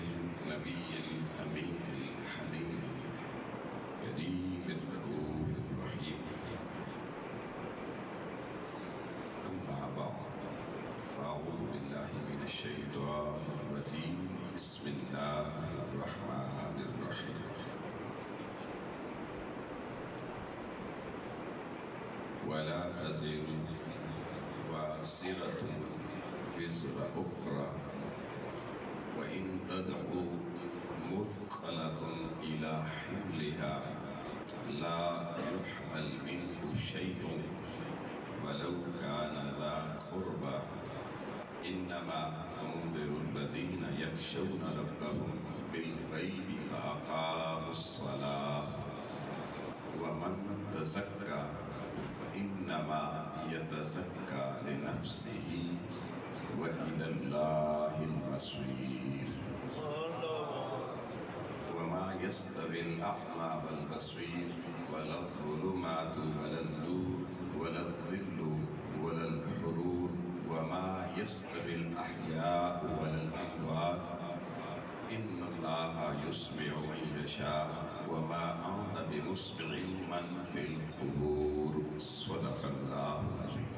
النبي الأمين الحليم الكريم الرؤوف الرحيم. أما بعد فأعوذ بالله من الشيطان الرجيم. بسم الله الرحمن الرحيم. ولا تزر وازرة وزر أخرى وإن تدع مثقلة إلى حملها لا يحمل منه شيء ولو كان ذا قربى إنما تنذر الذين يخشون ربهم بالغيب وأقاموا الصلاة ومن تزكى فإنما يتزكى لنفسه وإلى الله المصير. وما يستوي الأعمى والبصير ولا الظلمات ولا النور ولا الظل ولا الحرور وما يستوي الأحياء ولا الأموات إن الله يسمع من يشاء وما أنت بمسمع من في القبور. صدق الله العظيم.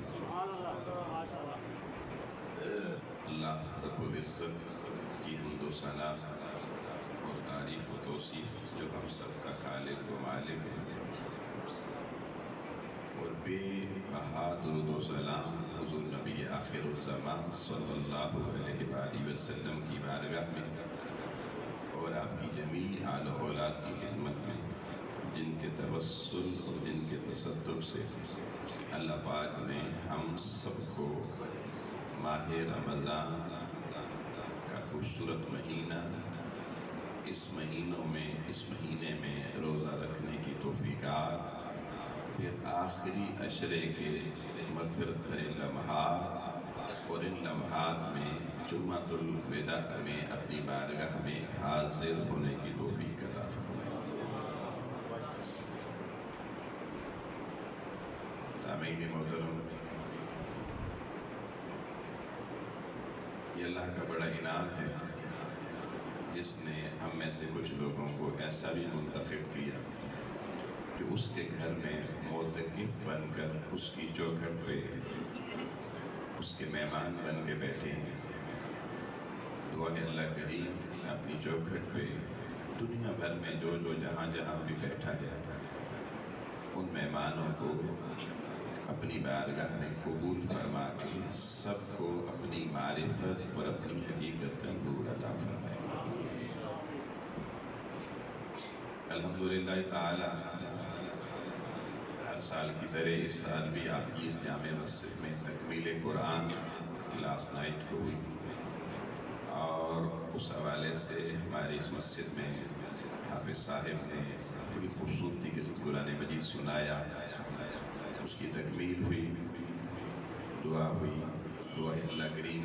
اللہ رب العزت کی حمد و ثنا اور تعریف و توصیف جو ہم سب کا خالق و مالک ہے، اور بے بہا درود و سلام حضور نبی آخر الزمان صلی اللہ علیہ وآلہ وسلم کی بارگاہ میں اور آپ کی جمیع آل و اولاد کی خدمت میں، جن کے توسل اور جن کے تصدق سے اللہ پاک نے ہم سب کو ماہ رمضان کا خوبصورت مہینہ اس مہینے میں روزہ رکھنے کی توفیقات، پھر آخری عشرے کے مغفرت بھرے لمحات اور ان لمحات میں جمعۃ الوداع میں اپنی بارگاہ میں حاضر ہونے کی توفیق عطا فرمائے. سامعین محترم، یہ اللہ کا بڑا انعام ہے جس نے ہم میں سے کچھ لوگوں کو ایسا بھی منتخب کیا جو اس کے گھر میں معتکف بن کر اس کی چوکھٹ پہ اس کے مہمان بن کے بیٹھے ہیں. دعا ہے اللہ کریم اپنی چوکھٹ پہ دنیا بھر میں جو جہاں بھی بیٹھا ہے ان مہمانوں کو اپنی بارگاہ میں قبول فرما کے سب کو اپنی معرفت اور اپنی حقیقت کا نور عطا فرمائے. الحمدللہ تعالی ہر سال کی طرح اس سال بھی آپ کی اس جامع مسجد میں تکمیل قرآن کلاس نائٹ کو ہوئی، اور اس حوالے سے ہماری اس مسجد میں حافظ صاحب نے بڑی خوبصورتی کے ساتھ قرآن مجید سنایا، اس کی تکمیل ہوئی، دعا ہوئی. دعا ہے اللہ کریم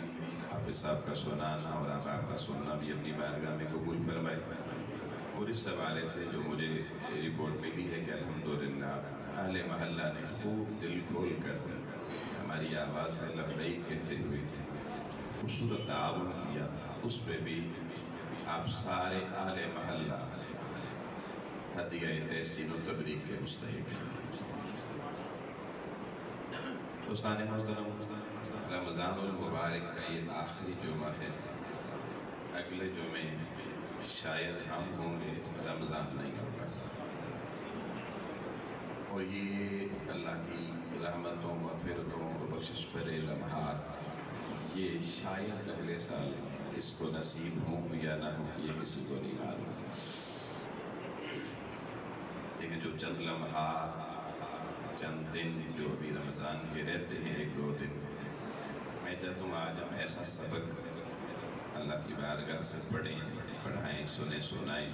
حافظ صاحب کا سنانا اور آپ کا سننا بھی اپنی بارگاہ میں قبول فرمائے. اور اس حوالے سے جو مجھے رپورٹ ملی ہے کہ الحمدللہ اہل محلہ نے خوب دل کھول کر ہماری آواز میں لبیک کہتے ہوئے خوبصورت تعاون کیا، اس پہ بھی آپ سارے اہل محلہ ہدیہ تحسین و تبریک کے مستحق ہیں. دوستان محترم، رمضان المبارک کا یہ آخری جمعہ ہے. اگلے جمعے شاید ہم ہوں گے، رمضان نہیں ہوگا، اور یہ اللہ کی رحمتوں مغفرتوں اور بخشش بھرے لمحات یہ شاید اگلے سال کس کو نصیب ہوں یا نہ ہوں یہ کسی کو نہیں معلوم. لیکن جو چند لمحات، چند دن جو ابھی رمضان کے رہتے ہیں، 1-2 دن، میں چاہتا ہوں آج ہم ایسا سبق اللہ کی بارگاہ سے پڑھائیں، سنائیں،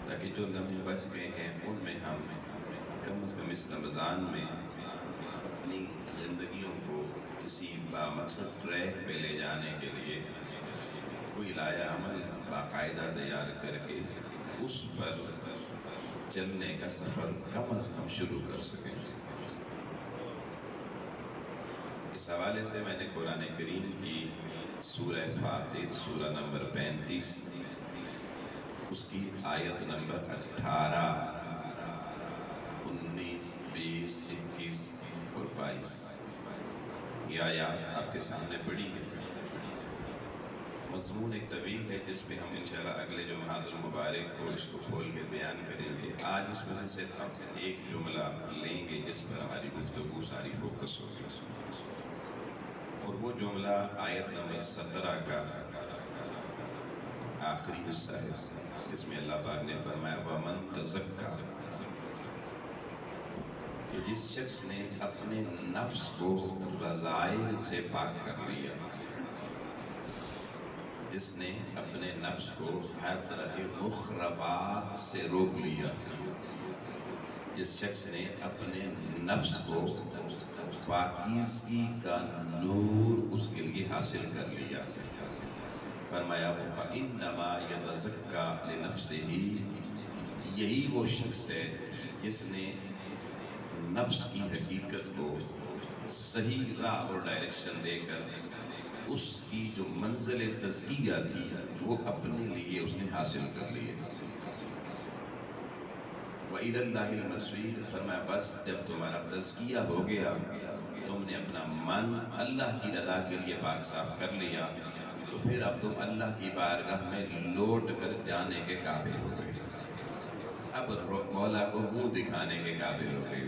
تاکہ جو لمحے بچ گئے ہیں ان میں ہم کم از کم اس رمضان میں اپنی زندگیوں کو کسی بامقصد ٹریک پہ لے جانے کے لیے کوئی لایہ عمل باقاعدہ تیار کر کے اس پر چلنے کا سفر کم از کم شروع کر سکیں. اس حوالے سے میں نے قرآن کریم کی سورہ فاطر سورہ نمبر 35 اس کی آیت نمبر 18، 19، 20، 21 اور 22 یہ آیات آپ کے سامنے پڑھی ہے۔ مضمون ایک طویل ہے جس پہ ہم انشاءاللہ اگلے جمعہ المبارک کو اس کو کھول کے بیان کریں گے۔ آج اس میں سے صرف ہم ایک جملہ لیں گے جس پر ہماری گفتگو ساری فوکس ہوگی، اور وہ جملہ آیت نمبر 17 کا آخری حصہ ہے، جس میں اللہ پاک نے فرمایا وَمَن تَزَكَّىٰ، کہ جس شخص نے اپنے نفس کو رذائل سے پاک کر لیا، جس نے اپنے نفس کو ہر طرح کے مخربات سے روک لیا، جس شخص نے اپنے نفس کو پاکیزگی کا نور اس کے لیے حاصل کر لیا، فرمایا فَإِنَّمَا يَتَزَكَّىٰ لِنَفْسِهِ، یہی وہ شخص ہے جس نے نفس کی حقیقت کو صحیح راہ اور ڈائریکشن دے کر اس کی جو منزل تزکیہ تھی وہ اپنے لیے اس نے حاصل کر لی ہے۔ وَإِلَى اللَّهِ الْمَصِيرُ، فرمایا بس جب تمہارا تزکیہ ہو گیا، تم نے اپنا من اللہ کی رضا کے لیے پاک صاف کر لیا، تو پھر اب تم اللہ کی بارگاہ میں لوٹ کر جانے کے قابل ہو گئے، اب مولا کو منہ دکھانے کے قابل ہو گئے۔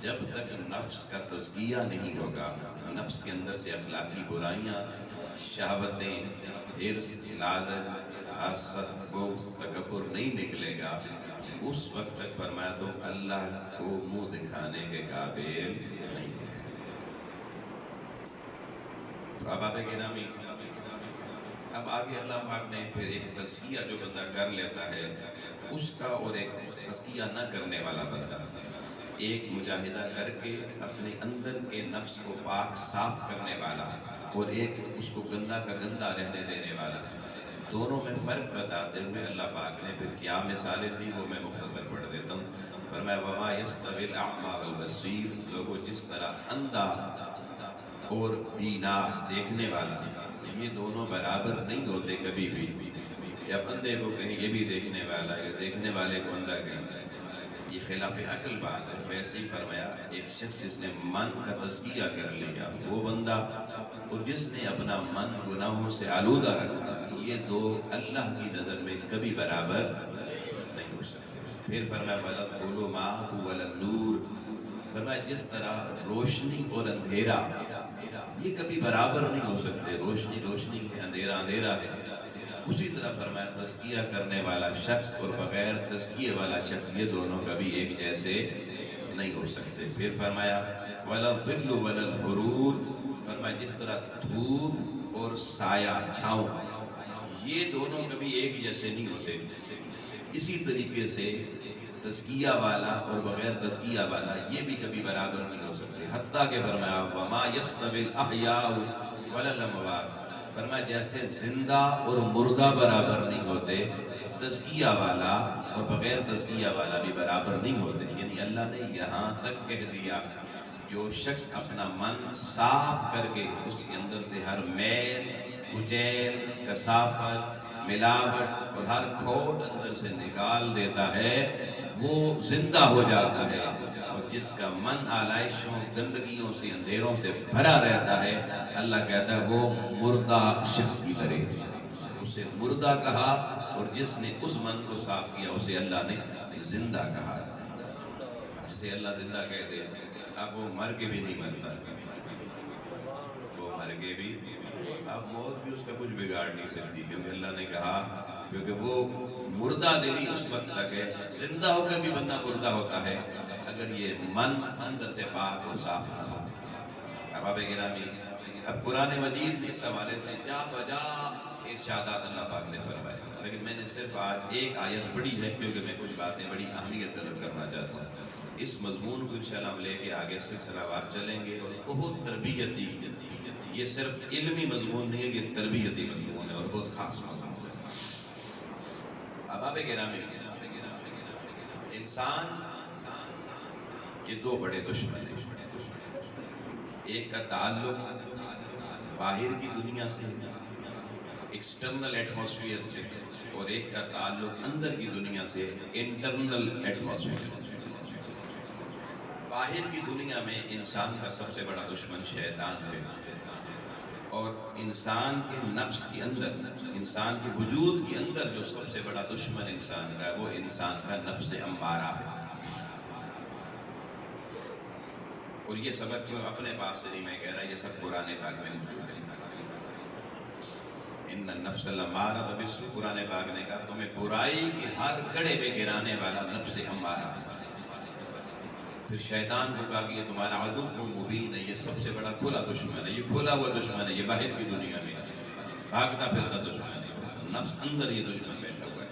جب تک نفس کا تزکیہ نہیں ہوگا، نفس کے اندر سے اخلاقی برائیاں، شہوتیں، حرص، لالچ، حسد، بغض، تکبر نہیں نکلے گا، اس وقت تک فرمایا تم اللہ کو منہ دکھانے کے قابل نہیں ہو۔ تو اب آپ گرامی، اب آگے اللہ پاک نے پھر ایک تزکیہ جو بندہ کر لیتا ہے اس کا، اور ایک تزکیہ نہ کرنے والا بندہ، ایک مجاہدہ کر کے اپنے اندر کے نفس کو پاک صاف کرنے والا، اور ایک اس کو گندا کا گندا رہنے دینے والا، دونوں میں فرق بتاتے ہوئے اللہ پاک نے پھر کیا مثالیں دی وہ میں مختصر پڑھ دیتا ہوں۔ فرمایا وَمَا يَسْتَوِي الْأَعْمَىٰ وَالْبَصِيرُ، لوگوں جس طرح اندھا اور بینا دیکھنے والا، یہ دونوں برابر نہیں ہوتے کبھی بھی، کہ اب اندھے کو کہیں یہ بھی دیکھنے والا ہے، دیکھنے والے کو اندھا کہیں، یہ خلاف عقل بات ہے۔ ویسے ہی فرمایا ایک شخص جس نے من کا تزکیہ کر لیا وہ بندہ، اور جس نے اپنا من گناہوں سے آلودہ رکھا، یہ دو اللہ کی نظر میں کبھی برابر نہیں ہو سکتے۔ پھر فرمایا وَلَا الظُّلُمَاتُ وَلَا النُّورُ، فرمایا جس طرح روشنی اور اندھیرا یہ کبھی برابر نہیں ہو سکتے، روشنی روشنی ہے، اندھیرا اندھیرا ہے، اسی طرح فرمایا تزکیہ کرنے والا شخص اور بغیر تزکیہ والا شخص یہ دونوں کبھی ایک جیسے نہیں ہو سکتے۔ پھر فرمایا وَلَا الظِّلُّ وَلَا الْحُرُورُ، فرمایا جس طرح دھوپ اور سایہ چھاؤں یہ دونوں کبھی ایک جیسے نہیں ہوتے، اسی طریقے سے تزکیہ والا اور بغیر تزکیہ والا یہ بھی کبھی برابر نہیں ہو سکتے۔ حتیٰ کہ فرمایا وَمَا يَسْتَوِي الْأَحْيَاءُ وَلَا الْأَمْوَاتُ، فرمایا جیسے زندہ اور مردہ برابر نہیں ہوتے، تزکیہ والا اور بغیر تزکیہ والا بھی برابر نہیں ہوتے۔ یعنی اللہ نے یہاں تک کہہ دیا جو شخص اپنا من صاف کر کے اس کے اندر سے ہر میل، کچیل، کثافت، ملاوٹ اور ہر کھوٹ اندر سے نکال دیتا ہے وہ زندہ ہو جاتا ہے، اور جس کا من آلائشوں، گندگیوں سے، اندھیروں سے بھرا رہتا ہے، اللہ کہتا ہے وہ مردہ شخص کی طرح، اسے مردہ کہا، اور جس نے اس من کو صاف کیا اسے اللہ نے زندہ کہا۔ جسے اللہ زندہ کہہ دے، اب وہ مر کے بھی نہیں مرتا، وہ مر کے بھی، اب موت بھی اس کا کچھ بگاڑ نہیں سکتی، کیونکہ اللہ نے کہا، کیونکہ وہ مردہ دلی اس وقت تک ہے، زندہ ہو کر بھی بندہ مردہ ہوتا ہے اگر یہ من اندر سے پاک اور صاف نہ ہو۔ احباب گرامی، اب قرآن مجید نے اس حوالے سے جا بجا ارشادات اللہ پاک نے فرمائے، لیکن میں نے صرف آج ایک آیت پڑھی ہے کیونکہ میں کچھ باتیں بڑی اہمیت طلب کرنا چاہتا ہوں۔ اس مضمون کو انشاءاللہ ہم لے کے آگے سلسلہ وار چلیں گے، اور بہت تربیتی، یہ صرف علمی مضمون نہیں ہے، یہ تربیتی مضمون ہے اور بہت خاص مضمون ہے۔ احباب گرامی، انسان کے دو بڑے دشمن ہیں، ایک کا تعلق باہر کی دنیا سے، ایکسٹرنل ایٹماسفیئر سے، اور ایک کا تعلق اندر کی دنیا سے، انٹرنل ایٹماسفیئر۔ باہر کی دنیا میں انسان کا سب سے بڑا دشمن شیطان ہے، اور انسان کے نفس کے اندر، انسان کے وجود کے اندر جو سب سے بڑا دشمن انسان کا ہے وہ انسان کا نفس امارہ ہے۔ اور یہ سبق کیوں اپنے پاس سے نہیں میں کہہ رہا، یہ سب قرآن پاک میں موجود ہے۔ ان النفس الامارہ بالسوء، قرآن پاک نے کہا تمہیں برائی کی ہر گڑھے میں گرانے والا نفس امارہ ہے۔ پھر شیطان کو کہا کہ یہ تمہارا عدو مبین ہے، یہ سب سے بڑا کھلا دشمن ہے، یہ کھلا ہوا دشمن ہے، یہ باہر کی دنیا میں بھاگتا پھرتا دشمن ہے، نفس اندر یہ دشمن بیٹھا ہوا ہے۔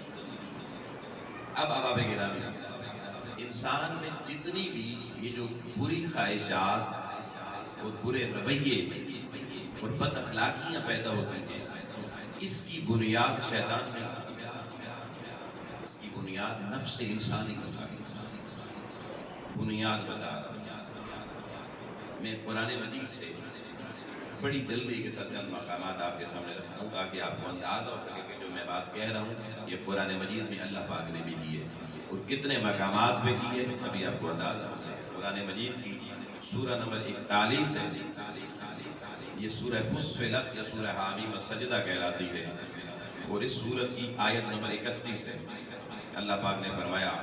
اب احباب گرامی، انسان میں جتنی بھی یہ جو بری خواہشات اور برے رویے اور بد اخلاقیاں پیدا ہوتی ہیں، اس کی بنیاد شیطان نے، اس کی بنیاد نفس انسانی ہوتا ہے۔ بنیاد بتا رہا ہوں میں قرآن مجید سے بڑی جلدی کے ساتھ چند مقامات آپ کے سامنے رکھتا ہوں تاکہ آپ کو اندازہ ہو سکے کہ جو میں بات کہہ رہا ہوں یہ قرآن مجید میں اللہ پاک نے بھی کی ہے، اور کتنے مقامات پہ کی ہے ابھی آپ کو اندازہ ہو جائے۔ قرآن مجید کی سورہ نمبر 41 ہے، یہ سورہ فصلت یا سورہ حامیم السجدہ کہلاتی ہے، اور اس سورت کی آیت نمبر 31 ہے۔ اللہ پاک نے فرمایا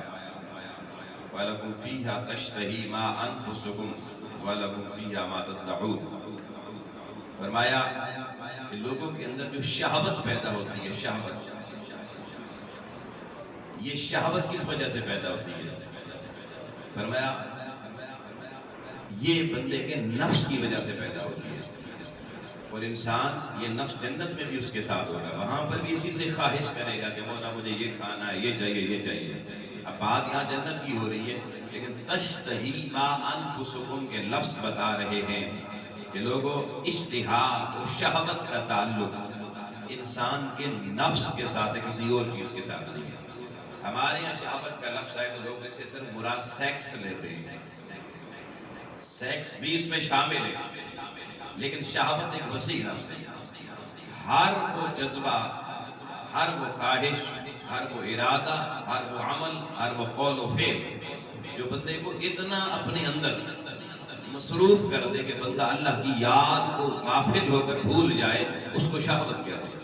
وَلَكُمْ فِيهَا تَشْتَهِي مَا أَنفُسُكُمْ وَلَكُمْ فِيهَا مَا تَدَّعُونَ۔ فرمایا کہ لوگوں کے اندر جو شہوت پیدا ہوتی ہے، شہوت، یہ شہوت کس وجہ سے پیدا ہوتی ہے؟ فرمایا یہ بندے کے نفس کی وجہ سے پیدا ہوتی ہے، اور انسان یہ نفس جنت میں بھی اس کے ساتھ ہوگا، وہاں پر بھی اسی سے خواہش کرے گا کہ مولا مجھے یہ کھانا ہے، یہ چاہیے، یہ چاہیے۔ اب بات یہاں جنت کی ہو رہی ہے، لیکن تشتہی ما انفسکم کے لفظ بتا رہے ہیں کہ لوگوں اشتہا اور شہوت کا تعلق انسان کے نفس کے ساتھ ہے، کسی اور چیز کے ساتھ نہیں ہے۔ ہمارے یہاں شہوت کا لفظ ہے تو لوگ اس سے صرف مراد سیکس لیتے ہیں، سیکس بھی اس میں شامل ہے، لیکن شہوت ایک وسیع لفظ ہے۔ ہر وہ جذبہ، ہر وہ خواہش، ہر وہ ارادہ، ہر وہ عمل، ہر وہ قول و فعل جو بندے کو اتنا اپنے اندر مصروف کر دے کہ بندہ اللہ کی یاد کو غافل ہو کر بھول جائے، اس کو شہوت کہتے ہیں۔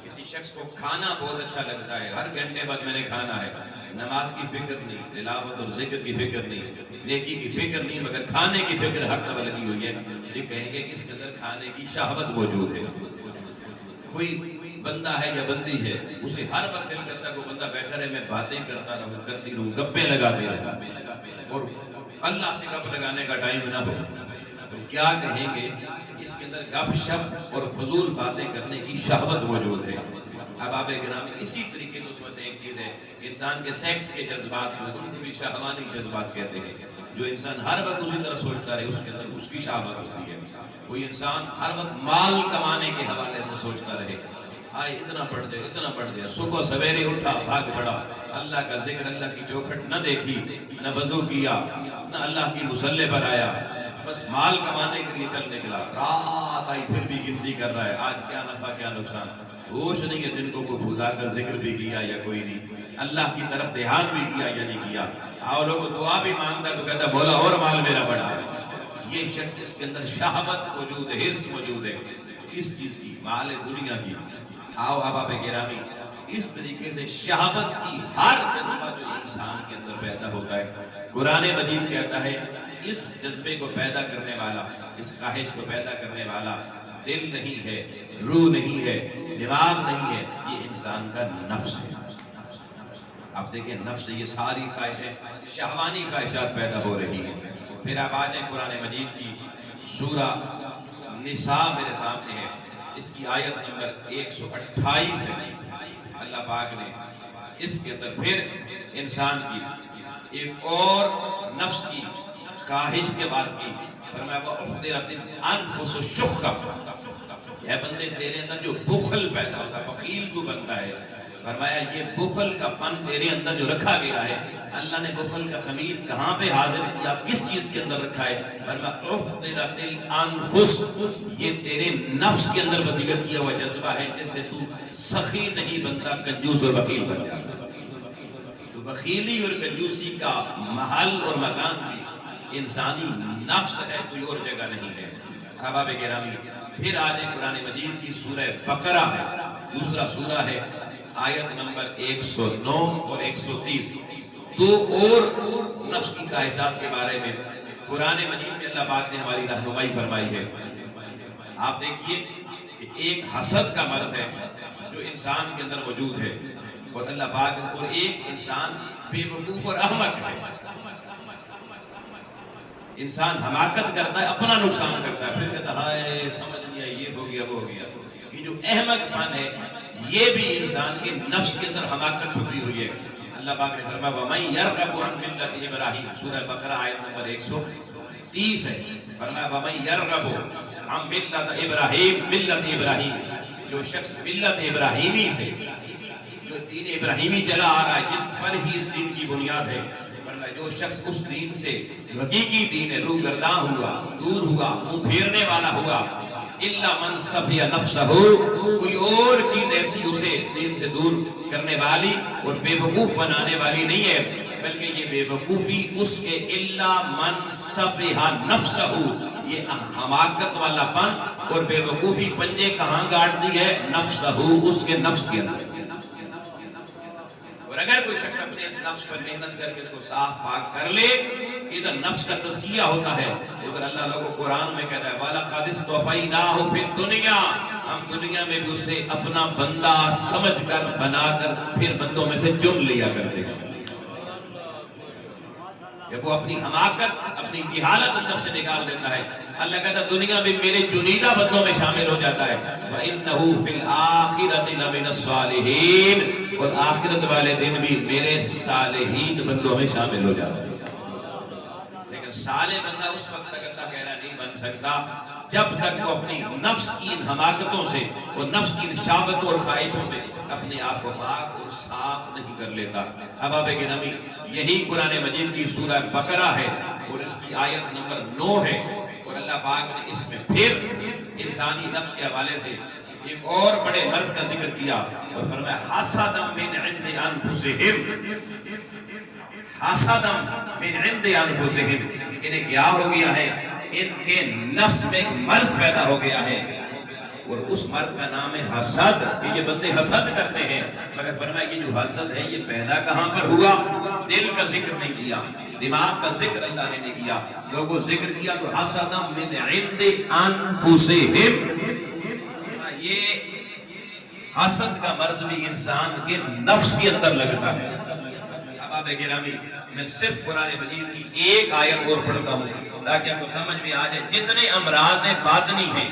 کسی شخص کو کھانا بہت اچھا لگتا ہے، ہر گھنٹے بعد میں نے کھانا ہے، نماز کی فکر نہیں، تلاوت اور ذکر کی فکر نہیں، نیکی کی فکر نہیں، مگر کھانے کی فکر ہر طرف لگی ہوئی ہے، یہ کہیں گے کہ اس کے اندر کھانے کی شہوت موجود ہے۔ کوئی بندہ ہے یا بندی ہے، اسے ہر وقت دل کرتا ہے کہ بندہ بیٹھا رہے، میں باتیں کرتا رہوں، کرتی رہوں، گپے لگاتے رہوں، اور اللہ سے گپ لگانے کا ٹائم نہ ہو، تو کیا کہیں گے؟ اس کے اندر گپ شپ اور فضول باتیں کرنے کی شہوت موجود ہے۔ اب آپ گرامی اسی طریقے سے اس میں سے ایک چیز ہے، انسان کے سیکس کے جذبات میں ان کو بھی شہوانی جذبات کہتے ہیں، جو انسان ہر وقت اسی طرح سوچتا رہے، اس کے اندر اس کی شہوت ہوتی ہے۔ کوئی انسان ہر وقت مال کمانے کے حوالے سے سوچتا رہے، ہائے اتنا پڑھ دے، اتنا پڑھ دے، صبح سویرے اٹھا بھاگ پڑا، اللہ کا ذکر، اللہ کی چوکھٹ نہ دیکھی، نہ وضو کیا، نہ اللہ کی مصلی پر آیا، بس مال کمانے کے لیے چل نکلا، رات آئی پھر بھی گنتی کر رہا ہے، آج کیا نفع کیا نقصان، ہوش نہیں ہے دن کو خدا کا ذکر بھی کیا یا کوئی نہیں، اللہ کی طرف دھیان بھی کیا یا نہیں کیا، آؤ لوگوں دعا بھی مانگتا تو کہتا مولا اور مال میرا بڑھا۔ یہ شخص، اس کے اندر شہوت موجود ہے، حرص موجود ہے، کس چیز کی؟ مال دنیا کی۔ آؤ احباب گرامی، اس طریقے سے شہوت کی ہر جذبہ جو انسان کے اندر پیدا ہوتا ہے، قرآن مجید کہتا ہے اس جذبے کو پیدا کرنے والا، اس خواہش کو پیدا کرنے والا دل نہیں ہے، روح نہیں ہے، دماغ نہیں ہے، یہ انسان کا نفس ہے۔ آپ دیکھیں نفس سے یہ ساری خواہشیں، شہوانی خواہشات پیدا ہو رہی ہیں۔ پھر آپ آ جائیں قرآن مجید کی سورہ نساء میرے سامنے ہے، اس کی آیت نمبر 128 ہے۔ اللہ پاک نے اس کے اندر پھر انسان کی ایک اور نفس کی خواہش کے بعد کی، فرمایا وَأُحْضِرَتِ الْأَنفُسُ الشُّحَّ، اے بندے تیرے اندر جو بخل پیدا ہوتا ہے، بخیل تو بنتا ہے، فرمایا یہ بخل کا پن تیرے اندر جو رکھا گیا ہے، اللہ نے بخل کا خمیر کہاں پہ حاضر کیا، کس چیز کے اندر رکھا ہے؟ فرمایا احضرت الانفس، یہ تیرے نفس کے اندر ودیعت کیا ہوا جذبہ ہے جس سے تو سخی نہیں بنتا، کنجوس اور بخیل بن جاتا۔ تو بخیلی اور کنجوسی کا محل اور مکان بھی انسانی نفس ہے، کوئی اور جگہ نہیں ہے۔ احباب گرامی، پھر آج قرآن مجید کی سورہ بقرہ ہے، دوسرا سورہ ہے، آیت نمبر 109 اور 130، دو اور نفس کی خواہشات کے بارے میں قرآن مجید میں اللہ پاک نے ہماری رہنمائی فرمائی ہے۔ آپ دیکھیے کہ ایک حسد کا مرض ہے جو انسان کے اندر موجود ہے، اور اللہ پاک، اور ایک انسان بے وقوف اور احمق ہے۔ انسان حماقت کرتا ہے، اپنا نقصان کرتا ہے، پھر کہتا ہے سمجھ لیا یہ ہو گیا وہ ہو گیا۔ یہ جو احمق پن ہے یہ بھی انسان کے نفس کے اندر حماقت چھپی ہوئی ہے۔ اللہ پاک نے فرمایا وَمَن يَرْغَبُ عَن مِلَّةِ إِبْرَاهِيمَ، سورہ بقرہ آیت نمبر 130 ہے۔ فرمایا وَمَن يَرْغَبُ عَن مِلَّةِ إِبْرَاهِيمَ، ملت ابراہیم، جو شخص ملت ابراہیمی سے، جو دین ابراہیمی چلا آ رہا ہے، جس پر ہی اس دین کی بنیاد ہے، جو شخص اس دین سے جو حقیقی دین ہے روح گرداں ہوا، دور ہوا، منہ پھیرنے والا ہوا، الا من صفی نفسہ، کوئی اور چیز ایسی اسے دین سے دور کرنے والی اور بے وقوف بنانے والی نہیں ہے، بلکہ یہ بے وقوفی اس کے الا من صفی نفسہ، یہ حماقت والا پن اور بے وقوفی پنجے کہاں گاڑتی ہے؟ نفسہ، اس کے نفس کے اندر۔ اور اگر کوئی شخص اپنے اس نفس پر محنت کر کے اس کو صاف پاک کر لے، ادھر نفس کا تزکیہ ہوتا ہے، ادھر اللہ لوگوں قرآن میں کہتا ہے وَلَقَدِ اسْتَفَيْنَاهُ فِي الدُّنْيَا، ہم دنیا میں بھی اسے اپنا بندہ سمجھ کر بنا کر پھر بندوں میں سے چن لیا کرتے ہیں۔ جب وہ اپنی حماقت، اپنی جہالت اندر سے نکال دیتا ہے، اللہ کہتا ہے دنیا میں میرے چنیدہ بندوں میں شامل ہو جاتا ہے۔ وَإِنَّهُ فِي الْآخِرَةِ لَمِنَ الصَّالِحِينَ، اور آخرت والے دن بھی میرے صالحین بندوں میں شامل ہو جاتا ہے۔ لیکن صالح بندہ اس وقت تک اللہ کہہ رہا نہیں بن سکتا جب تک وہ اپنی نفس کی ان حماقتوں سے اور نفس کی ان شہوتوں اور خواہشوں سے اپنے آپ کو پاک اور صاف نہیں کر لیتا۔ احباب گرامی، یہی قرآن مجید کی سورہ بقرہ ہے اور اس کی آیت نمبر 9 ہے، اور اللہ پاک نے اس میں پھر انسانی نفس کے حوالے سے ایک اور بڑے مرض کا ذکر کیا اور فرمایا حسدا من عند انفسہم، حسدا من عند انفسہم، انہیں کیا ہو گیا ہے؟ ان کے نفس میں ایک مرض پیدا ہو گیا ہے، اور اس مرض کا نام ہے حسد۔ یہ بندے حسد کرتے ہیں، مگر فرمایا یہ جو حسد ہے یہ پیدا کہاں پر ہوا؟ دل کا ذکر نہیں کیا، دماغ کا ذکر اللہ نے نہیں کیا، لوگوں ذکر کیا تو حسدا من عند انفسہم۔ یہ حسد کا مرض بھی انسان کے نفس کے اندر لگتا ہے۔ احباب گرامی، میں صرف قرآن مجید کی ایک آیت اور پڑھتا ہوں تاکہ آپ کو سمجھ میں آ جائے جتنے امراض باطنی ہیں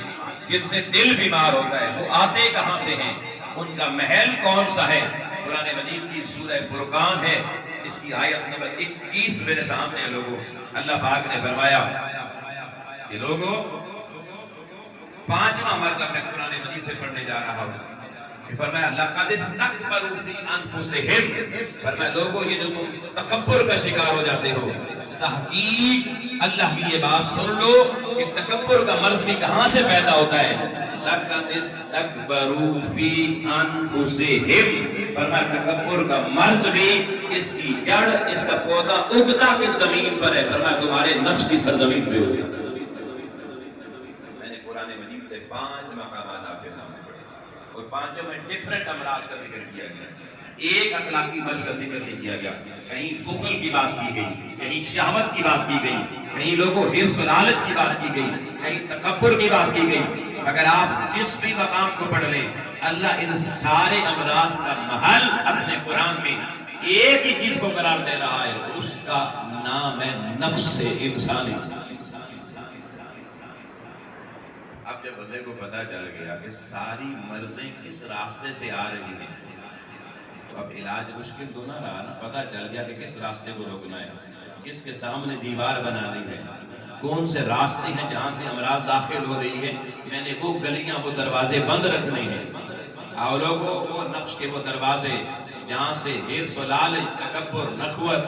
جن سے دل بیمار ہوتا ہے وہ آتے کہاں سے ہیں، ان کا محل کون سا ہے؟ قرآن مجید کی سورہ فرقان ہے، اس کی آیت نمبر 21 میرے سامنے ہے لوگوں۔ اللہ پاک نے فرمایا کہ لوگوں، پانچواں مرتبہ میں قرآن مجید سے پڑھنے جا رہا ہوں، فرمایا لَقَدِ اسْتَكْبَرُوا فِي أَنفُسِهِمْ، فرمایا لوگوں یہ جو تم تکبر کا شکار ہو جاتے ہو، تحقیق اللہ کی یہ بات سن لو کہ تکبر کا مرض بھی کہاں سے پیدا ہوتا ہے؟ لَقَدِ اسْتَكْبَرُوا فِي أَنفُسِهِمْ، فرمایا تکبر کا مرض بھی اس کی جڑ، اس کا پودا اگتا کس زمین پر ہے؟ فرمایا تمہارے نفس کی سرزمین پہ ہوگا۔ میں نے قرآن مجید سے 5 مقامات آپ کے سامنے پڑھے اور پانچوں میں ڈیفرنٹ امراض کا ذکر کیا گیا، ایک اخلاقی مرض کا ذکر نہیں کیا گیا۔ کہیں بخل کی بات کی گئی، کہیں شہوت کی بات کی گئی، کہیں لوگوں حرص و لالچ کی بات کی گئی، کہیں تکبر کی بات کی گئی۔ اگر آپ جس بھی مقام کو پڑھ لیں، اللہ ان سارے امراض کا محل اپنے قرآن میں ایک ہی چیز کو قرار دے رہا ہے، اس کا نام ہے نفس انسانی۔ اب جب بندے کو پتا چل گیا کہ ساری مرضیں کس راستے سے آ رہی ہیں تو اب علاج مشکل تو نہ رہا نا، پتا چل گیا کہ کس راستے کو روکنا ہے، کس کے سامنے دیوار بنانی ہے، کون سے راستے ہیں جہاں سے امراض داخل ہو رہی ہے، میں نے وہ گلیاں وہ دروازے بند رکھنے ہیں، اور لوگوں وہ نفس کے وہ دروازے جہاں سے حرص و لالچ، تکبر، نخوت،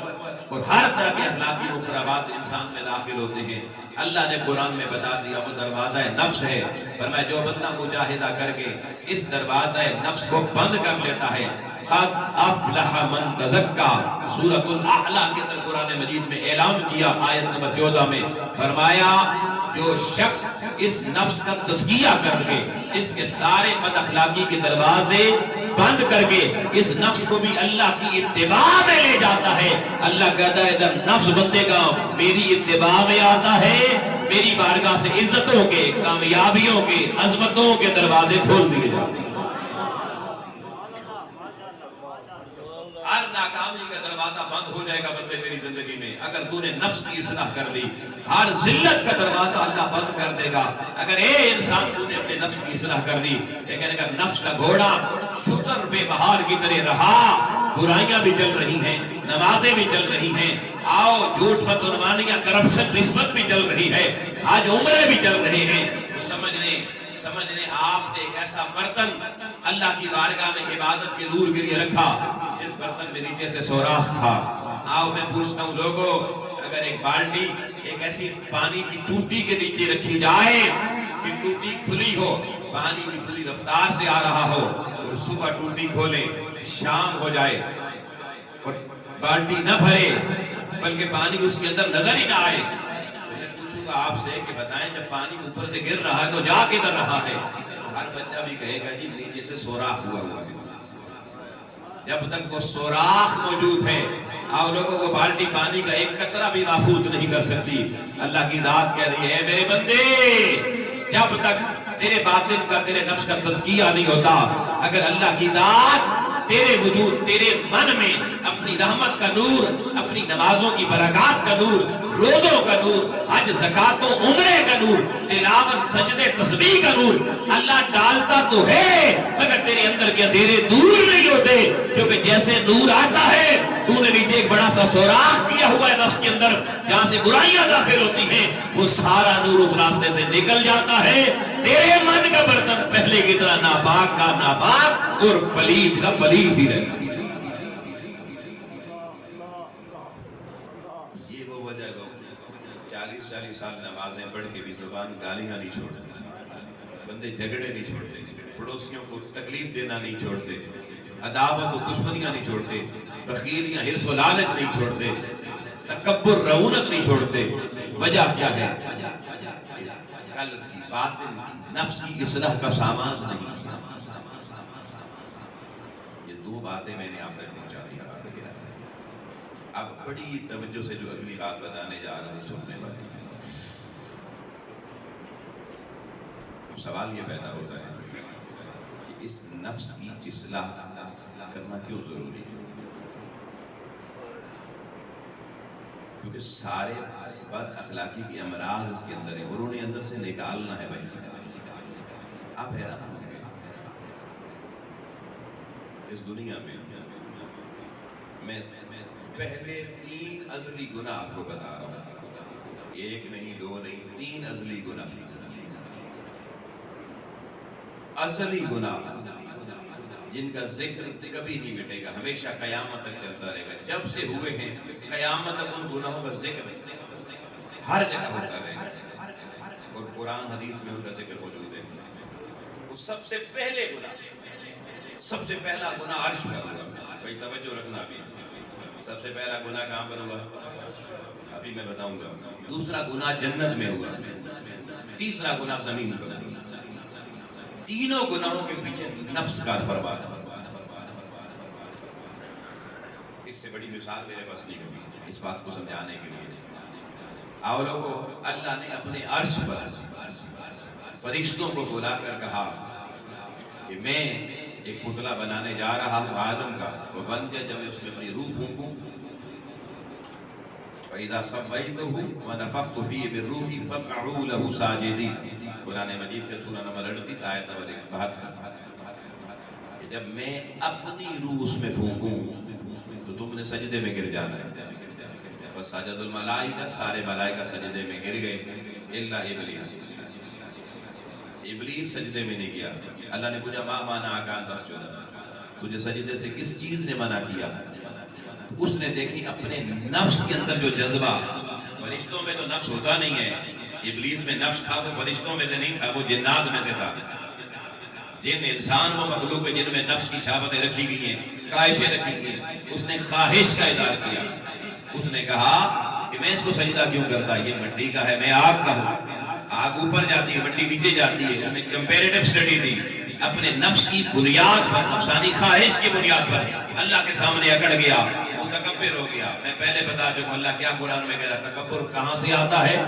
اور ہر طرح کے اخلاقی مخربات انسان میں داخل ہوتے ہیں. اللہ نے قرآن میں بتا دیا وہ دروازہ نفس ہے. فرمایا جو بندہ مجاہدہ کر کے اس دروازہ نفس کو بند کر لیتا ہے، قد افلح من تزکا، سورۃ الاعلیٰ کے اندر قرآن مجید میں اعلان کیا آیت نمبر 14 میں. فرمایا جو شخص اس نفس کا تزکیہ کر کے اس کے سارے بد اخلاقی کے دروازے بند کر کے اس نفس کو بھی اللہ کی اتباع میں لے جاتا ہے، اللہ کہتا ہے جب نفس بندے کا میری اتباع میں آتا ہے، میری بارگاہ سے عزتوں کے، کامیابیوں کے، عظمتوں کے دروازے کھول دیے جاتے ہیں. ہر ناکامی کا دروازہ بند ہو جائے گا بندے تیری زندگی میں اگر تو نے نفس کی اصلاح کر لی. ہر ذلت کا دروازہ اللہ بند کر دے گا اگر اے انسان تو نے اپنے نفس کی اصلاح کر لی. لیکن اگر نفس کا گھوڑا شتر بے بہار کی طرح رہا، برائیاں بھی چل رہی ہیں، نمازیں بھی چل رہی ہیں، آؤ جھوٹ بدعنوانیاں کرپشن نسبت بھی چل رہی ہے، آج عمرے بھی چل رہے ہیں، تو سمجھ لیں آپ نے ایک ایسا برتن اللہ کی بارگاہ میں عبادت کے نور کے لیے رکھا جس برتن میں نیچے سے سوراخ تھا. آؤ میں پوچھتا ہوں لوگوں، اگر ایک بالٹی ایک ایسی پانی کی ٹوٹی کے نیچے رکھی جائے کہ ٹوٹی کھلی ہو، پانی کی پوری رفتار سے آ رہا ہو، اور صبح ٹوٹی کھولیں، شام ہو جائے اور بالٹی نہ بھرے بلکہ پانی اس کے اندر نظر ہی نہ آئے، تو میں پوچھوں گا آپ سے کہ بتائیں جب پانی اوپر سے گر رہا ہے تو جا کدھر رہا ہے؟ ہر بچہ بھی کہے گا جی نیچے سے سوراخ ہوا ہے. جب تک وہ سوراخ موجود ہے آپ لوگوں کو بالٹی پانی کا ایک قطرہ بھی محفوظ نہیں کر سکتی. اللہ کی ذات کہہ رہی ہے میرے بندے جب تک تیرے باطن کا تیرے نفس کا تزکیہ نہیں ہوتا، اگر اللہ کی ذات تیرے وجود تیرے من میں اپنی رحمت کا نور، اپنی نمازوں کی برکات کا نور، روزوں کا نور، حج زکات و عمرے کا نور، تلاوت سجدے تسبیح کا نور اللہ ڈالتا تو ہے مگر تیرے اندر کے اندھیرے دور نہیں ہوتے. کیونکہ جیسے نور آتا ہے تو نے نیچے ایک بڑا سا سوراخ کیا ہوا ہے نفس کے اندر جہاں سے برائیاں داخل ہوتی ہیں، وہ سارا نور اس راستے سے نکل جاتا ہے. تیرے من کا برتن پہلے کی طرح ناپاک کا ناپاک اور پلید کا پلید ہی رہے. یہ وہ وجہ ہے 40 سال نمازیں پڑھ کے بھی زبان گالیاں نہیں چھوڑتی، بندے جھگڑے نہیں چھوڑتے، پڑوسیوں کو تکلیف دینا نہیں چھوڑتے، عداوت و دشمنیاں نہیں چھوڑتے، بخیلیاں حرص و لالچ نہیں چھوڑتے، تکبر رعونت نہیں چھوڑتے. وجہ کیا ہے؟ قلب کی باطن نفس کی اصلاح کا سامان نہیں. یہ دو باتیں میں نے آپ تک پہنچا دی. اب بڑی توجہ سے جو اگلی بات بتانے جا رہا ہوں سننے والی. سوال یہ پیدا ہوتا ہے کہ اس نفس کی اصلاح کرنا کیوں ضروری ہے؟ کیونکہ سارے بد اخلاقی کی امراض اس کے اندر ہیں اور انہیں اندر سے نکالنا ہے. بھائی آپ حیران ہوں گے اس دنیا میں میں پہلے 3 ازلی گناہ آپ کو بتا رہا ہوں، 1 نہیں 2 نہیں 3 ازلی گناہ. ازلی گناہ جن کا ذکر کبھی نہیں مٹے گا، ہمیشہ قیامت تک چلتا رہے گا. جب سے ہوئے ہیں قیامت تک ان گناہوں کا ذکر ہر جگہ ہوتا رہے گا اور قرآن حدیث میں ان کا ذکر موجود ہے. وہ سب سے پہلے گناہ، سب سے پہلا گناہ عرش پر ہوا. بھائی توجہ رکھنا بھی، سب سے پہلا گناہ کہاں پر ہوا ابھی میں بتاؤں گا. دوسرا گناہ جنت میں ہوا، تیسرا گناہ زمین پر. تینوں گناہوں کے پیچھے نفس کا برباد. اس سے بڑی مثال میرے پاس نہیں ہوگی اس بات کو سمجھانے کے لیے. آؤ لوگوں، اللہ نے اپنے عرش پر فرشتوں کو بلا کر کہا کہ میں ایک پتلا بنانے جا رہا ہوں آدم کا، وہ بن جائے جب میں اس میں اپنی روح پھونکوں. فَإِذَا سَوَّيْتُهُ وَنَفَخْتُ فِيهِ مِن رُوحِي فَقَعُوا لَهُ سَاجِدِينَ. قرآن مجید کے سورہ نمبر 38 آیت نمبر 72 کہ جب میں اپنی روح اس میں پھونکوں تو تم نے سجدے میں گر جانا ہے. فَسَجَدَ الْمَلَائِكَةُ، سارے ملائکہ سجدے میں گر گئے الا ابلیس. ابلیس سجدے میں نہیں گیا. اللہ نے پوچھا ما مانعک ان تسجد، تجھے سجدے سے کس چیز نے منع کیا؟ اس نے دیکھی اپنے نفس کے اندر جو جذبہ، فرشتوں میں تو نفس ہوتا نہیں ہے، ابلیس میں نفس تھا، وہ فرشتوں میں سے نہیں تھا، وہ جنات میں سے تھا۔ جن انسان وہ مخلوق ہے جن میں نفس کی شہوتیں رکھی گئی ہیں، خواہشیں رکھی گئی ہیں، اس نے خواہش کا اظہار کیا۔ اس نے کہا کہ میں اس کو سجدہ کیوں کرتا، یہ مٹی کا ہے، میں آگ کا ہوں، آگ اوپر جاتی ہے، مٹی نیچے جاتی ہے۔ اس نے کمپیریٹو سٹڈی دی، اپنے نفس کی بنیاد پر، نفسانی خواہش کی بنیاد پر اللہ کے سامنے اکڑ گیا، متکبر ہو گیا۔ میں پہلے بتا چکا اللہ کیا قرآن میں کہہ رہا، تکبر کہاں سے آتا ہے؟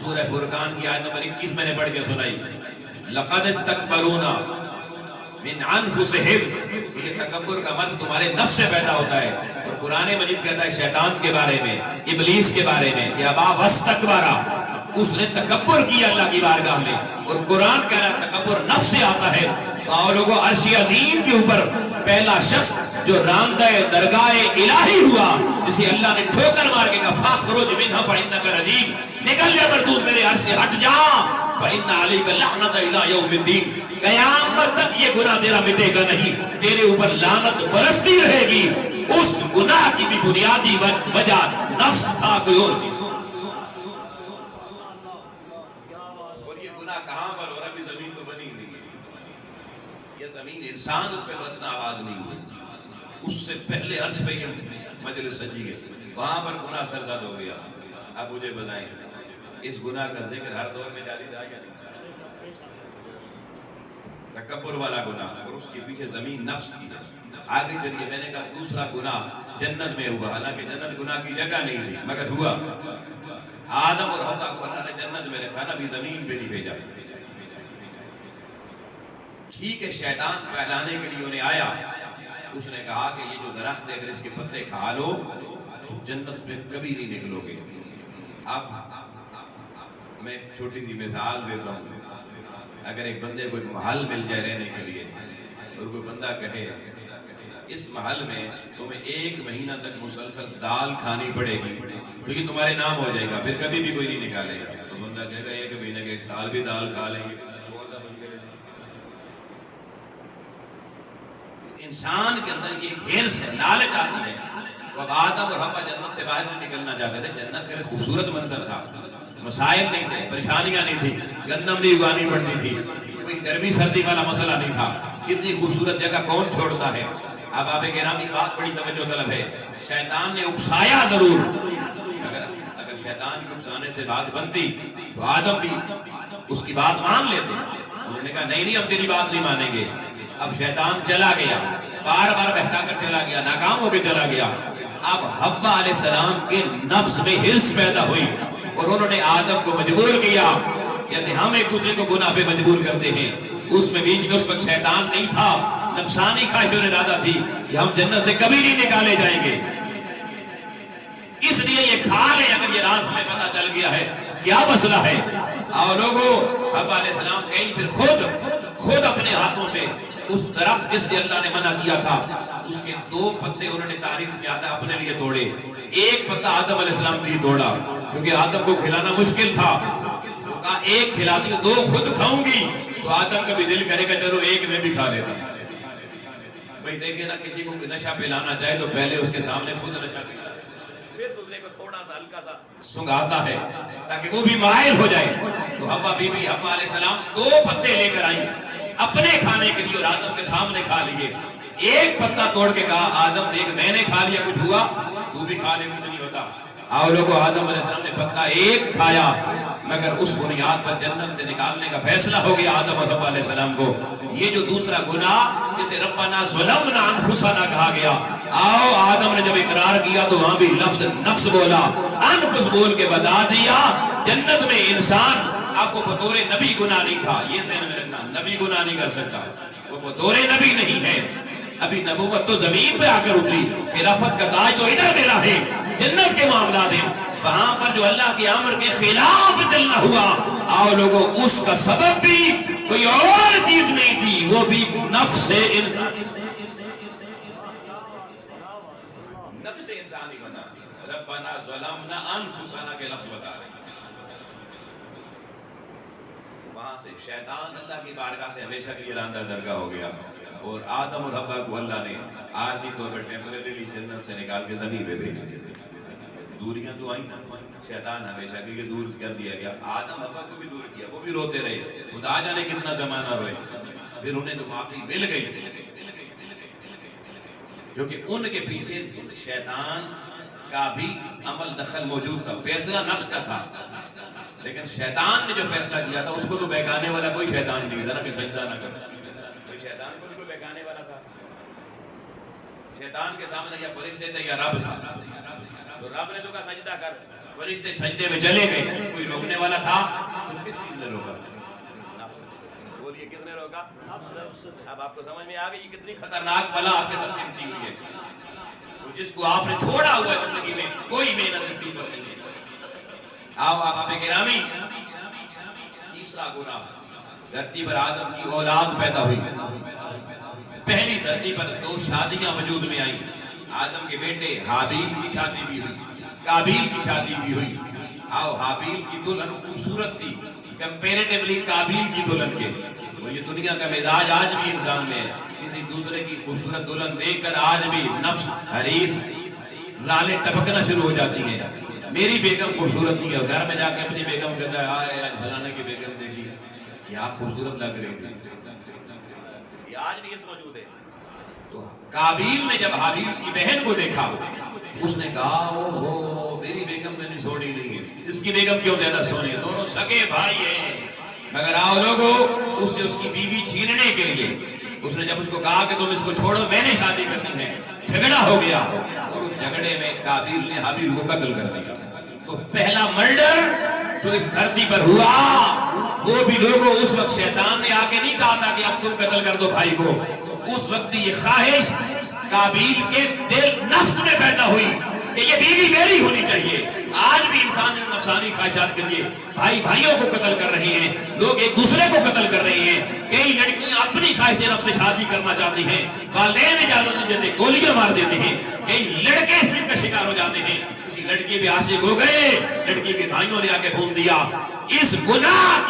سورہ فرقان کی آیت نمبر 21 میں نے پڑھ کے سنائی، لقد استکبرونا من انفسہم، یہ تکبر کا مرض تمہارے نفس سے پیدا ہوتا ہے۔ اور قرآن مجید کہتا ہے شیطان کے بارے میں، ابلیس کے بارے میں کہ ابا واستکبرا، اس نے تکبر کیا اللہ کی بارگاہ میں۔ اور قرآن کہہ رہا ہے تکبر نفس سے آتا ہے۔ تو لوگوں عرش عظیم کے اوپر پہلا شخص جو راندہ درگاہ الہی ہوا، جسے اللہ نے ٹھوکر مار کے کہا فاخرج منھا فإنک رجیم، نکل جا مردود میرے عرش سے، ہٹ جا، فإن علیک لعنۃ الی یوم الدین، قیامت تک یہ گناہ تیرا مٹے گا نہیں، تیرے اوپر لعنت برستی رہے گی۔ اس گناہ کی بھی بنیادی وجہ نفس تھا، کوئی اور نہیں۔ اور یہ گناہ کہاں پر ہو رہا؟ ابھی زمین تو بنی نہیں، یہ زمین انسان اس پہ بدن آباد نہیں ہوئی، اس سے پہلے عرش پہ یہ مجلس سجی گئی، وہاں پر گناہ سرزد ہو گیا۔ اب مجھے بتائیں اس گناہ کا ذکر ہر دور میں جاری تھا یا نہیں؟ تکبر والا گناہ، اور اس کے پیچھے زمین نفس کی۔ آگے چلیے، میں نے کہا دوسرا گناہ جنت میں ہوا، حالانکہ جنت گناہ کی جگہ نہیں تھی، مگر ہوا۔ آدم اور حوا کو اللہ نے جنت میں رکھا، نبی زمین پہ نہیں بھیجا۔ ٹھیک ہے، شیطان پہلانے کے لیے انہیں آیا، اس نے کہا کہ یہ جو درخت ہے اگر اس کے پتے کھا لو تو جنت میں کبھی نہیں نکلو گے۔ اب میں ایک چھوٹی سی مثال دیتا ہوں، اگر ایک بندے کو ایک محل مل جائے رہنے کے لیے، اور کوئی بندہ کہے اس محل میں تمہیں 1 مہینہ تک مسلسل دال کھانی پڑے گی تو یہ تمہارے نام ہو جائے گا، پھر کبھی بھی کوئی نہیں نکالے گا، تو بندہ کہے گا 1 مہینے کے 1 سال بھی دال کھا لیں گے۔ انسان کے اندر یہ ہرس ہے، لالچ آتی ہے۔ اب آدم اور حوا جنت سے باہر نہیں نکلنا چاہتے تھے، جنت کا خوبصورت منظر تھا، مسائل نہیں تھے، پریشانیاں نہیں تھی، گندم نہیں اگانی پڑتی تھی، کوئی گرمی سردی والا مسئلہ نہیں تھا۔ اتنی خوبصورت جگہ کون چھوڑتا ہے؟ اب آپ گرامی بات بڑی توجہ طلب ہے، شیطان نے اکسایا ضرور، اگر شیطان کے اکسانے سے بات بنتی تو آدم بھی اس کی بات مان لیتے۔ انہوں نے کہا نہیں ہم تیری بات نہیں مانیں گے۔ اب شیطان چلا گیا، بار بار بہتا کر چلا گیا، ناکام ہو کے چلا گیا۔ اب حوا علیہ السلام کے نفس میں ہرس پیدا ہوئی، اور انہوں نے آدم کو مجبور کیا، جیسے ہم ایک دوسرے کو گناہ پہ مجبور کرتے ہیں۔ اس میں بیچ میں اس وقت شیطان نہیں تھا، نفسانی خواہش اور ارادہ تھی کہ ہم جنت سے کبھی نہیں نکالے جائیں گے، اس لیے یہ کھا لیں۔ اگر یہ رات ہمیں پتہ چل گیا ہے کیا مسئلہ ہے۔ اور لوگوں، حوا علیہ السلام کہیں پھر خود اپنے ہاتھوں سے اس درخت جس سے اللہ نے منع کیا تھا، اس کے 2 پتے انہوں نے تاریخ میں آتا اپنے لیے توڑے، ایک پتا آدم علیہ السلام کے لیے توڑا، کیونکہ آدم کو کھلانا مشکل تھا، کہا 1 کھلاتی ہوں 2 خود کھاؤں گی، تو آدم کا بھی دل کرے گا چلو 1 میں بھی کھا لیتا۔ بھئی دیکھیں نا، کسی کو نشہ پلانا چاہے تو پہلے اس کے سامنے خود نشہ پیتا ہے، پھر دوسرے کو تھوڑا سا ہلکا سا سنگھاتا ہے تاکہ وہ بھی مائل ہو جائے۔ تو حوا بی بی حوا علیہ السلام 2 پتے لے کر آئیں اپنے کھانے کے لیے، اور آدم کے سامنے کھا لیے۔ 1 پتا توڑ کے کہا آدم دیکھ میں نے کھا لیا، کچھ ہوا؟ تو بھی کھا لے، کچھ نہیں ہوتا۔ اور لوگوں، آدم علیہ السلام نے پتا 1 کھایا، مگر اس بنیاد پر جنت سے نکالنے کا فیصلہ ہو گیا آدم اور حوا علیہ السلام کو۔ یہ جو دوسرا گناہ جسے ربنا ظلمنا انفسنا کہا گیا، آؤ آدم نے جب اقرار کیا تو وہاں بھی لفظ نفس بولا، انفس بول کے بتا دیا جنت میں انسان آپ کو بطور نبی گناہ نہیں تھا، یہ ذہن میں رکھنا، نبی گناہ نہیں کر سکتا، وہ بطور نبی نہیں ہے۔ ابھی نبوت تو زمین پہ آ کر اتری، خلافت کا تاج تو ادھر ملا ہے، جنت کے معاملات ہیں، وہاں پر جو اللہ کے امر کے خلاف چلنا ہوا، آؤ لوگوں، اس کا سبب بھی کوئی اور چیز نہیں تھی، وہ بھی نفس انسانی، نفس انسانی بنا۔ ربنا ظلمنا انفسنا کے لفظ بتا رہے ہیں۔ وہاں سے شیطان اللہ کی بارگاہ سے ہمیشہ کے لیے راندہ درگاہ ہو گیا۔ اور آدم اور حوا کو اللہ نے عارضی طور پر ٹیمپریریلی جنت سے نکال کے زمین پہ بھیج دیا. دوریاں تو آئی نا, شیطان ہمیشہ کے دور کر دیا گیا. آدم حوا کو بھی دور کیا, وہ بھی روتے رہے, خدا جانے کتنا زمانہ روئے, پھر انہیں تو معافی مل گئی, کیونکہ ان کے پیچھے شیطان کا بھی عمل دخل موجود تھا. فیصلہ نفس کا تھا, لیکن شیطان نے جو فیصلہ کیا تھا اس کو تو بہکانے والا کوئی شیطان نہیں تھا نا کہ سجدہ نہ کر. کوئی شیطان کو بھی کوئی بہکانے والا تھا. شیطان کے سامنے یا فرشتے تھے یا رب تھا, تو رب نے تو کہا سجدہ کر, فرشتے سجدے میں چلے گئے. کوئی روکنے والا تھا تو کس چیز نے روکا؟ بولیے کس نے روکا؟ اب آپ کو سمجھ میں آ گئی یہ کتنی خطرناک بلا آپ کے ساتھ چمٹی ہوئی ہے. جس کو آپ نے چھوڑا ہوا ہے زندگی میں, کوئی محنت اس کے اوپر نہیں ہے. آؤ آپ گرامی, تیسرا گناہ, دھرتی پر آدم کی اولاد پیدا ہوئی. پہلی دھرتی پر 2 شادیاں وجود میں آئیں. آدم کے بیٹے حابیل کی شادی بھی ہوئی, قابیل کی شادی بھی ہوئی. آؤ, حابیل کی دلہن خوبصورت تھی کمپیریٹیولی قابیل کی دلہن کے. اور یہ دنیا کا مزاج آج بھی انسان میں ہے, کسی دوسرے کی خوبصورت دلہن دیکھ کر آج بھی نفس حریص لالیں ٹپکنا شروع ہو جاتی ہیں. میری بیگم خوبصورت نہیں ہے, گھر میں جا کے اپنی بیگم کہتا ہے آئے آج فلانے کی بیگم دیکھی کیا خوبصورت لگ رہی تھی. یہ آج بھی اس موجود ہے. تو قابیل نے جب حابیل کی بہن کو دیکھا اس نے کہا اوہو میری بیگم میں نے سونی نہیں ہے, اس کی بیگم کیوں زیادہ سونی ہے, دونوں سگے بھائی ہیں. مگر آؤ لوگو, اس سے اس کی بیوی چھیننے کے لیے اس نے جب اس کو کہا کہ تم اس کو چھوڑو میں نے شادی کرنی ہے, جھگڑا ہو گیا اور اس جھگڑے میں قابیل نے حابیل کو قتل کر دیا. تو پہلا مرڈر جو اس دھرتی پر ہوا وہ بھی لوگوں اس وقت شیطان نے آگے نہیں کہا تھا کہ اب تم قتل کر دو بھائی کو. اس وقت یہ خواہش قابیل کے دل نفس میں پیدا ہوئی کہ یہ بیوی میری ہونی چاہیے. آج بھی انسان نفسانی خواہشات کے لیے بھائی بھائیوں کو قتل کر رہے ہیں, لوگ ایک دوسرے کو قتل کر رہے ہیں. کئی لڑکیاں اپنی خواہش نفس سے شادی کرنا چاہتی ہیں, والدین اجازت نہیں دیتے, گولیاں مار دیتے ہیں. کئی لڑکے اس چیز کا شکار ہو جاتے ہیں, کسی لڑکی پہ عاشق ہو گئے, لڑکی کے بھائیوں نے آ کے پھونک دیا. اس گناہ